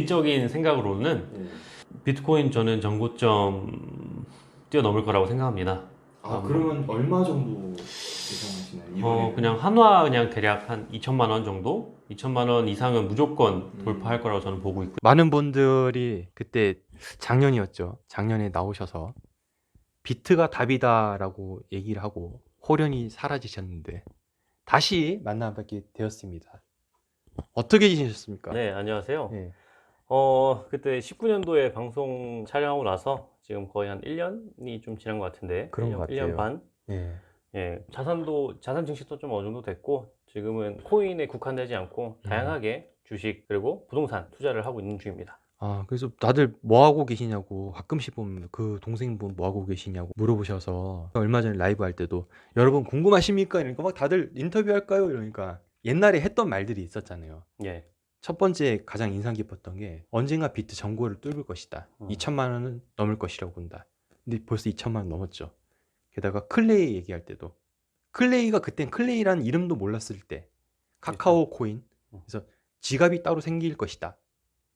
개인적인 생각으로는 비트코인 저는 전고점 뛰어넘을 거라고 생각합니다. 그러면 얼마 정도 예상하시나요? 이번에 그냥 한화 그냥 대략 한 2천만 원 정도? 2천만 원 이상은 무조건 돌파할 거라고 저는 보고 있고요. 많은 분들이 그때 작년이었죠. 작년에 나오셔서 비트가 답이다라고 얘기를 하고 호련히 사라지셨는데 다시 만나뵙게 되었습니다. 어떻게 지내셨습니까? 네, 안녕하세요. 예. 그때 19년도에 방송 촬영하고 나서 지금 거의 한 1년이 좀 지난 것 같은데. 그런 1년, 것 1년 같아요. 반? 예. 예, 자산 증식도 좀 어느 정도 됐고, 지금은 코인에 국한되지 않고 다양하게 주식 그리고 부동산 투자를 하고 있는 중입니다. 그래서 다들 뭐 하고 계시냐고 가끔씩 보면 그 동생분 뭐 하고 계시냐고 물어보셔서 얼마 전에 라이브 할 때도 여러분 궁금하십니까? 이러니까 막 다들 인터뷰할까요? 이러니까 옛날에 했던 말들이 있었잖아요. 예, 첫 번째 가장 인상 깊었던 게 언젠가 비트 정고를 뚫을 것이다. 2천만 원은 넘을 것이라고 본다. 근데 벌써 2천만 원 넘었죠. 게다가 클레이 얘기할 때도 클레이가 그땐 클레이라는 이름도 몰랐을 때 카카오 코인 그래서 지갑이 따로 생길 것이다.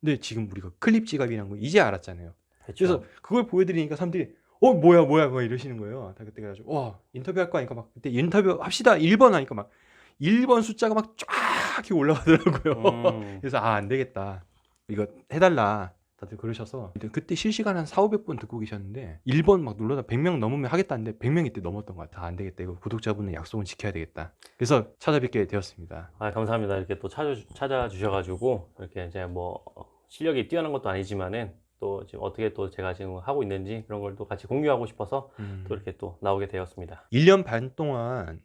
근데 지금 우리가 클립 지갑이라는 거 이제 알았잖아요. 그래서 그걸 보여드리니까 사람들이 뭐야 막 이러시는 거예요. 다 그때 그래가지고 와 인터뷰할 거 하니까 막 그때 인터뷰 합시다 1번 하니까 막 1번 숫자가 막 쫙 이렇게 올라가더라고요. 그래서 안 되겠다. 이거 해달라. 다들 그러셔서 그때 실시간 한 4,500분 듣고 계셨는데 1번 막 눌러다 100명 넘으면 하겠다는데 100명이 때 넘었던 것 같아. 안 되겠다. 이거 구독자분의 약속은 지켜야 되겠다. 그래서 찾아뵙게 되었습니다. 감사합니다. 이렇게 또 찾아주셔가지고, 이렇게 제가 뭐, 실력이 뛰어난 것도 아니지만은, 또 지금 어떻게 또 제가 지금 하고 있는지 그런 걸 또 같이 공유하고 싶어서 또 이렇게 또 나오게 되었습니다. 1년 반 동안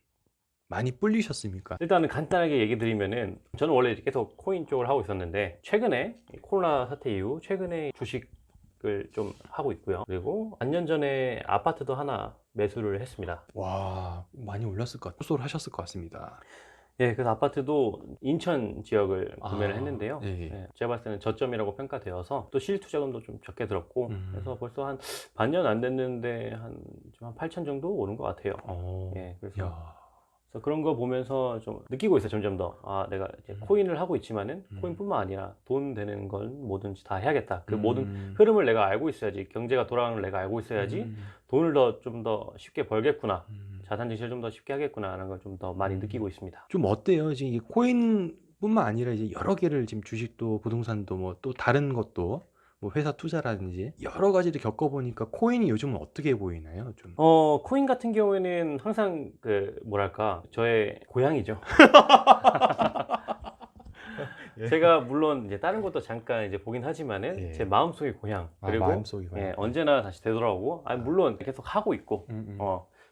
많이 뿔리셨습니까? 일단은 간단하게 얘기 드리면은, 저는 원래 계속 코인 쪽을 하고 있었는데, 최근에 이 코로나 사태 이후 최근에 주식을 좀 하고 있고요. 그리고 반년 전에 아파트도 하나 매수를 했습니다. 와 많이 올랐을 것 같아요. 호소를 하셨을 것 같습니다. 예, 그래서 아파트도 인천 지역을 구매를 했는데요. 예. 예, 제가 봤을 때는 저점이라고 평가되어서 또 실투자금도 좀 적게 들었고, 그래서 벌써 한 반년 안 됐는데 지금 한 8천 정도 오른 것 같아요. 예, 그래서 그런 거 보면서 좀 느끼고 있어요. 점점 더 내가 이제 코인을 하고 있지만은 코인뿐만 아니라 돈 되는 건 뭐든지 다 해야겠다. 그 모든 흐름을 내가 알고 있어야지, 경제가 돌아가는 걸 내가 알고 있어야지 돈을 좀 더 쉽게 벌겠구나, 자산 증식을 좀 더 쉽게 하겠구나 하는 걸 좀 더 많이 느끼고 있습니다. 좀 어때요? 지금 이 코인뿐만 아니라 이제 여러 개를 지금 주식도 부동산도 뭐 또 다른 것도 뭐 회사 투자라든지 여러 가지를 겪어보니까 코인이 요즘은 어떻게 보이나요? 좀. 코인 같은 경우에는 항상 뭐랄까, 저의 고향이죠. 제가 물론 이제 다른 것도 잠깐 이제 보긴 하지만은 예. 제 마음속의 고향, 그리고 마음속이 고향. 언제나 다시 되돌아오고, 물론 계속 하고 있고,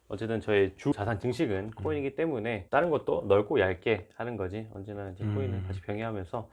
어쨌든 저의 주 자산 증식은 코인이기 때문에 다른 것도 넓고 얇게 하는 거지, 언제나 이제 코인을 다시 병행하면서.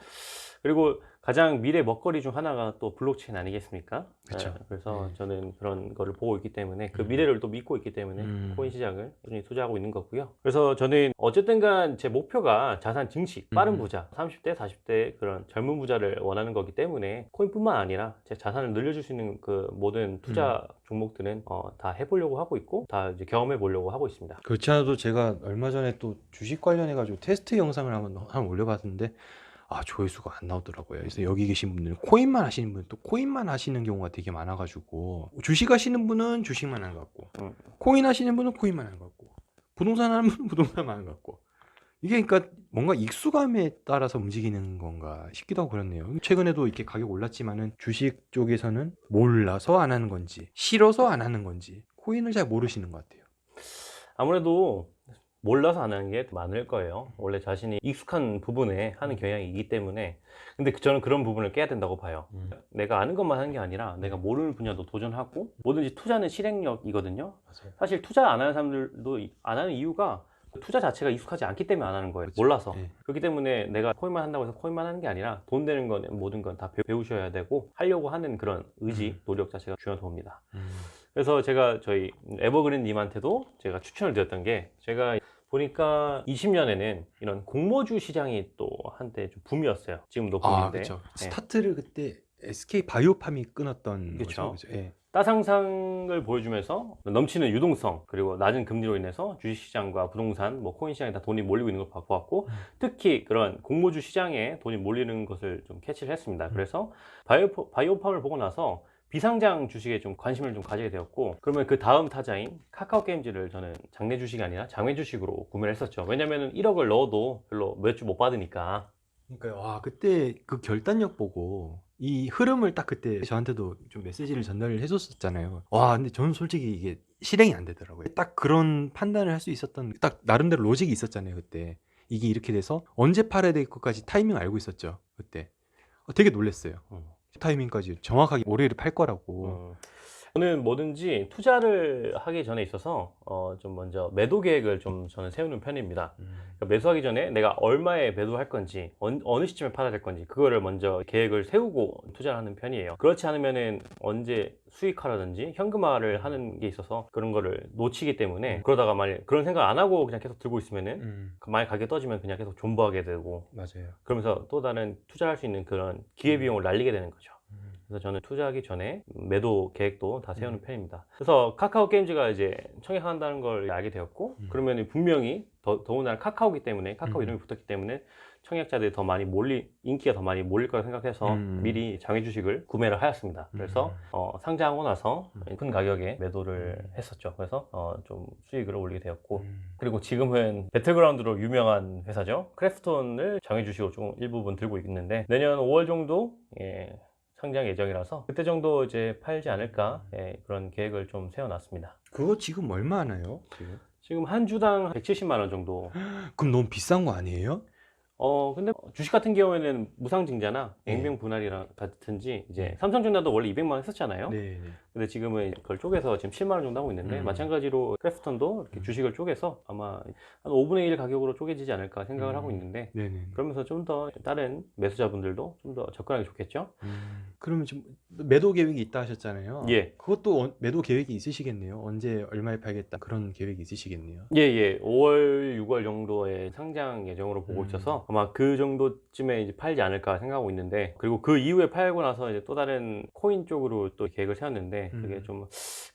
그리고 가장 미래 먹거리 중 하나가 또 블록체인 아니겠습니까? 그쵸. 그래서 저는 그런 거를 보고 있기 때문에 그 미래를 또 믿고 있기 때문에 코인 시장을 꾸준히 투자하고 있는 거고요. 그래서 저는 어쨌든 간 제 목표가 자산 증식, 빠른 부자, 30대, 40대 그런 젊은 부자를 원하는 거기 때문에 코인뿐만 아니라 제 자산을 늘려줄 수 있는 그 모든 투자 종목들은 다 해보려고 하고 있고, 다 이제 경험해 보려고 하고 있습니다. 그렇지 않아도 제가 얼마 전에 또 주식 관련해 가지고 테스트 영상을 한번 올려봤는데 조회수가 안 나오더라고요. 그래서 여기 계신 분들은 코인만 하시는 분, 또 코인만 하시는 경우가 되게 많아가지고 주식 하시는 분은 주식만 하는 것 같고 코인 하시는 분은 코인만 하는 것 같고 부동산 하는 분은 부동산만 하는 것 같고 이게 그러니까 뭔가 익숙함에 따라서 움직이는 건가 싶기도 하고 그렇네요. 최근에도 이렇게 가격 올랐지만은 주식 쪽에서는 몰라서 안 하는 건지 싫어서 안 하는 건지 코인을 잘 모르시는 것 같아요. 아무래도 몰라서 안 하는 게 많을 거예요. 원래 자신이 익숙한 부분에 하는 경향이기 때문에. 근데 저는 그런 부분을 깨야 된다고 봐요. 내가 아는 것만 하는 게 아니라 내가 모르는 분야도 도전하고, 뭐든지 투자는 실행력이거든요. 맞아요. 사실 투자 안 하는 사람들도 안 하는 이유가 투자 자체가 익숙하지 않기 때문에 안 하는 거예요. 그렇죠. 몰라서. 네. 그렇기 때문에 내가 코인만 한다고 해서 코인만 하는 게 아니라 돈 되는 건 모든 건 다 배우셔야 되고, 하려고 하는 그런 의지, 노력 자체가 중요하다고 봅니다. 그래서 제가 저희 에버그린님한테도 제가 추천을 드렸던 게, 제가 보니까 20년에는 이런 공모주 시장이 또 한때 좀 붐이었어요. 지금도 붐인데. 그렇죠. 스타트를 그때 SK 바이오팜이 끊었던 그쵸. 거죠. 그죠? 예. 따상상을 보여주면서 넘치는 유동성 그리고 낮은 금리로 인해서 주식시장과 부동산, 뭐 코인 시장에 다 돈이 몰리고 있는 걸 보았고 특히 그런 공모주 시장에 돈이 몰리는 것을 좀 캐치를 했습니다. 그래서 바이오팜을 보고 나서 비상장 주식에 좀 관심을 좀 가지게 되었고 그러면 그 다음 타자인 카카오 게임즈를 저는 장내 주식이 아니라 장외 주식으로 구매를 했었죠. 왜냐면은 1억을 넣어도 별로 몇 주 못 받으니까. 그러니까 와 그때 그 결단력 보고 이 흐름을 딱 그때 저한테도 좀 메시지를 전달을 해줬었잖아요. 와 근데 저는 솔직히 이게 실행이 안 되더라고요. 딱 그런 판단을 할 수 있었던 딱 나름대로 로직이 있었잖아요. 그때 이게 이렇게 돼서 언제 팔아야 될 것까지 타이밍 알고 있었죠. 그때 되게 놀랐어요. 타이밍까지 정확하게 올해를 팔 거라고. 저는 뭐든지 투자를 하기 전에 있어서 좀 먼저 매도 계획을 좀 저는 세우는 편입니다. 그러니까 매수하기 전에 내가 얼마에 매도할 건지 어느 시점에 팔아야 될 건지 그거를 먼저 계획을 세우고 투자를 하는 편이에요. 그렇지 않으면은 언제 수익화라든지 현금화를 하는 게 있어서 그런 거를 놓치기 때문에 그러다가 만약 그런 생각 안 하고 그냥 계속 들고 있으면은 만약 가격이 떠지면 그냥 계속 존버하게 되고 맞아요. 그러면서 또 다른 투자할 수 있는 그런 기회비용을 날리게 되는 거죠. 그래서 저는 투자하기 전에 매도 계획도 다 세우는 편입니다. 그래서 카카오 게임즈가 이제 청약한다는 걸 알게 되었고 그러면 분명히 더군다나 카카오기 때문에 카카오 이름이 붙었기 때문에 청약자들이 더 많이 인기가 더 많이 몰릴 거라 생각해서 미리 장외 주식을 구매를 하였습니다. 그래서 상장하고 나서 큰 가격에 매도를 했었죠. 그래서 좀 수익을 올리게 되었고 그리고 지금은 배틀그라운드로 유명한 회사죠. 크래프톤을 장외 주식으로 좀 일부분 들고 있는데 내년 5월 정도 상장 예정이라서 그때 정도 이제 팔지 않을까 그런 계획을 좀 세워놨습니다. 그거 지금 얼마 하나요? 지금 한 주당 170만 원 정도. 그럼 너무 비싼 거 아니에요? 근데 주식 같은 경우에는 무상증자나 액면 분할이랑 같은지 이제 삼성전자도 원래 200만 원 했었잖아요. 네. 근데 지금은 그걸 쪼개서 지금 7만 원 정도 하고 있는데 마찬가지로 크래프톤도 이렇게 주식을 쪼개서 아마 한 5분의 1 가격으로 쪼개지지 않을까 생각을 하고 있는데 네네. 그러면서 좀 더 다른 매수자분들도 좀 더 접근하기 좋겠죠. 그러면 지금 매도 계획이 있다 하셨잖아요. 예. 그것도 매도 계획이 있으시겠네요. 언제 얼마에 팔겠다 그런 계획이 있으시겠네요. 예. 5월, 6월 정도에 상장 예정으로 보고 있어서 아마 그 정도쯤에 이제 팔지 않을까 생각하고 있는데 그리고 그 이후에 팔고 나서 이제 또 다른 코인 쪽으로 또 계획을 세웠는데 그게 좀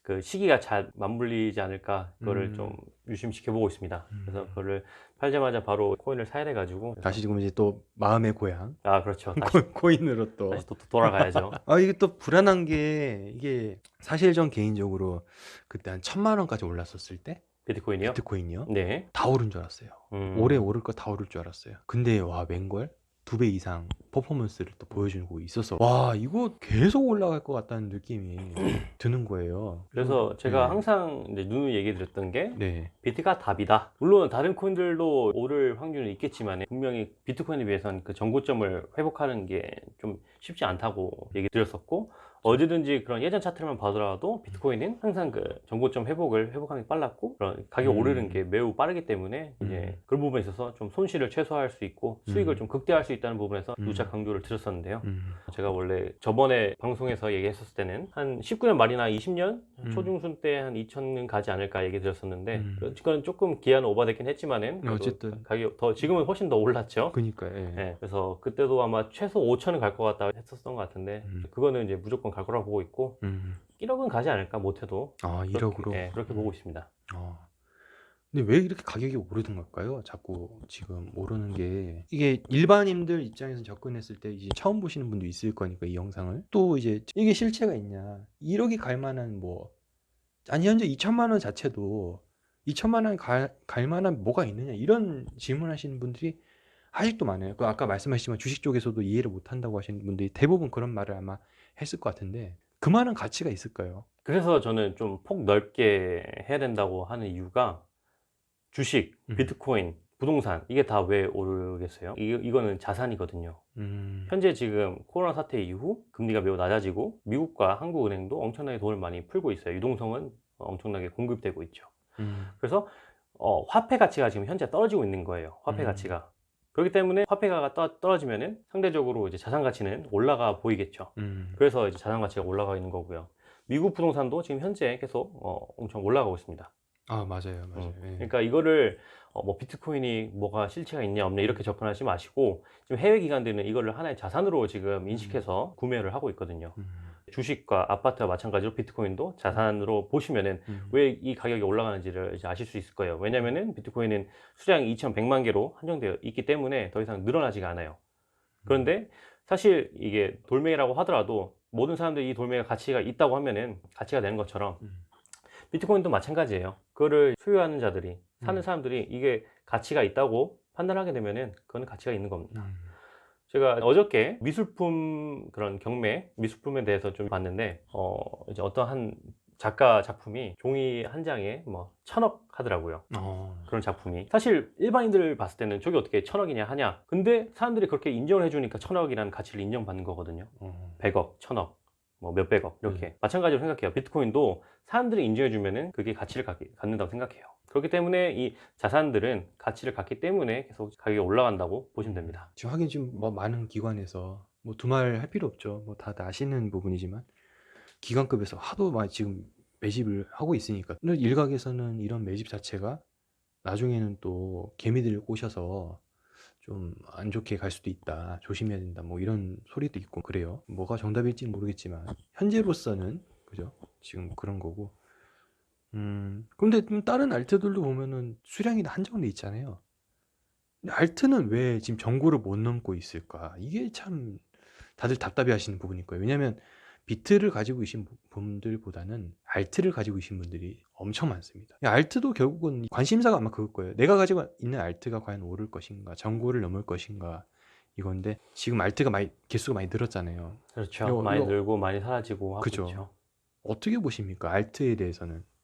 그 시기가 잘 맞물리지 않을까 그거를 좀 유심히 지켜보고 있습니다. 그래서 그거를 팔자마자 바로 코인을 사야 돼가지고 다시 지금 이제 또 마음의 고향 그렇죠. 다시, 코인으로 또. 다시 또 돌아가야죠. 이게 또 불안한 게 이게 사실 전 개인적으로 그때 한 1,000만 원까지 올랐었을 때 비트코인이요? 비트코인이요. 네. 다 오른 줄 알았어요. 올해 오를 거 다 오를 줄 알았어요. 근데 와 웬걸 2배 이상 퍼포먼스를 또 보여주고 있어서 와 이거 계속 올라갈 것 같다는 느낌이 드는 거예요. 그래서 제가 항상 이제 누누이 얘기 드렸던 게 네. 비트가 답이다. 물론 다른 코인들도 오를 확률은 있겠지만 분명히 비트코인에 비해서는 그 정고점을 회복하는 게 좀 쉽지 않다고 얘기 드렸었고 어디든지 그런 예전 차트만 봐더라도 비트코인은 항상 그 정고점 회복하는 게 빨랐고 그런 가격 오르는 게 매우 빠르기 때문에 이제 그런 부분에 있어서 좀 손실을 최소화할 수 있고 수익을 좀 극대화할 수 있다는 부분에서 누차 강조를 드렸었는데요. 제가 원래 저번에 방송에서 얘기했었을 때는 한 19년 말이나 20년 초중순 때 한 2,000은 가지 않을까 얘기 드렸었는데 그건 조금 기한은 오버됐긴 했지만은 어쨌든 가격 지금은 훨씬 더 올랐죠. 그니까요. 네, 그래서 그때도 아마 최소 5,000은 갈 것 같다 했었던 것 같은데 그거는 이제 무조건 갈 거라고 보고 있고 1억은 가지 않을까 못해도 1억으로 그렇게 보고 있습니다. 근데 왜 이렇게 가격이 오르는 걸까요? 자꾸 지금 오르는 게 이게 일반인들 입장에서 접근했을 때 이제 처음 보시는 분도 있을 거니까 이 영상을 또 이제 이게 실체가 있냐 1억이 갈 만한 뭐 아니 현재 2천만 원 자체도 2천만 원 갈 만한 뭐가 있느냐 이런 질문하시는 분들이 아직도 많아요. 그 아까 말씀하셨지만 주식 쪽에서도 이해를 못 한다고 하시는 분들이 대부분 그런 말을 아마 했을 것 같은데 그만한 가치가 있을까요? 그래서 저는 좀 폭 넓게 해야 된다고 하는 이유가 주식, 비트코인, 부동산 이게 다 왜 오르겠어요? 이거는 자산이거든요. 현재 지금 코로나 사태 이후 금리가 매우 낮아지고 미국과 한국은행도 엄청나게 돈을 많이 풀고 있어요. 유동성은 엄청나게 공급되고 있죠. 그래서 화폐 가치가 지금 현재 떨어지고 있는 거예요. 화폐 가치가. 그렇기 때문에 화폐가 떨어지면은 상대적으로 이제 자산 가치는 올라가 보이겠죠. 그래서 이제 자산 가치가 올라가 있는 거고요. 미국 부동산도 지금 현재 계속 엄청 올라가고 있습니다. 맞아요. 예. 그러니까 이거를 뭐 비트코인이 뭐가 실체가 있냐 없냐 이렇게 접근하지 마시고 지금 해외 기관들은 이거를 하나의 자산으로 지금 인식해서 구매를 하고 있거든요. 주식과 아파트와 마찬가지로 비트코인도 자산으로 보시면은 왜 이 가격이 올라가는지를 이제 아실 수 있을 거예요. 왜냐면은 비트코인은 수량이 2,100만 개로 한정되어 있기 때문에 더 이상 늘어나지가 않아요. 그런데 사실 이게 돌멩이라고 하더라도 모든 사람들이 이 돌멩이가 가치가 있다고 하면은 가치가 되는 것처럼 비트코인도 마찬가지예요. 그거를 소유하는 자들이, 사는 사람들이 이게 가치가 있다고 판단하게 되면은 그거는 가치가 있는 겁니다. 제가 어저께 미술품 그런 경매, 미술품에 대해서 좀 봤는데, 이제 어떤 한 작가 작품이 종이 한 장에 뭐 1,000억 하더라고요. 그런 작품이. 사실 일반인들 봤을 때는 저게 어떻게 1,000억이냐 하냐. 근데 사람들이 그렇게 인정을 해주니까 1,000억이라는 가치를 인정받는 거거든요. 100억, 1,000억, 뭐 몇백억 이렇게. 마찬가지로 생각해요. 비트코인도 사람들이 인정해주면은 그게 가치를 갖는다고 생각해요. 그렇기 때문에 이 자산들은 가치를 갖기 때문에 계속 가격이 올라간다고 보시면 됩니다. 지금 하긴 지금 뭐 많은 기관에서 뭐 두말 할 필요 없죠. 뭐 다들 아시는 부분이지만 기관급에서 하도 많이 지금 매집을 하고 있으니까. 근데 일각에서는 이런 매집 자체가 나중에는 또 개미들을 꼬셔서 좀 안 좋게 갈 수도 있다. 조심해야 된다. 뭐 이런 소리도 있고 그래요. 뭐가 정답일지는 모르겠지만 현재로서는 그죠? 지금 그런 거고. 근데 좀 다른 알트들도 보면은 수량이 다 한정돼 있잖아요. 근데 알트는 왜 지금 정고를 못 넘고 있을까? 이게 참 다들 답답해 하시는 부분일 거예요. 왜냐면 비트를 가지고 계신 분들보다는 알트를 가지고 계신 분들이 엄청 많습니다. 알트도 결국은 관심사가 아마 그걸 거예요. 내가 가지고 있는 알트가 과연 오를 것인가, 정고를 넘을 것인가 이건데 지금 알트가 많이 개수가 많이 늘었잖아요. 그렇죠. 많이 늘고 많이 사라지고 하고 그죠. 있죠. 어떻게 보십니까? 알트에 대해서는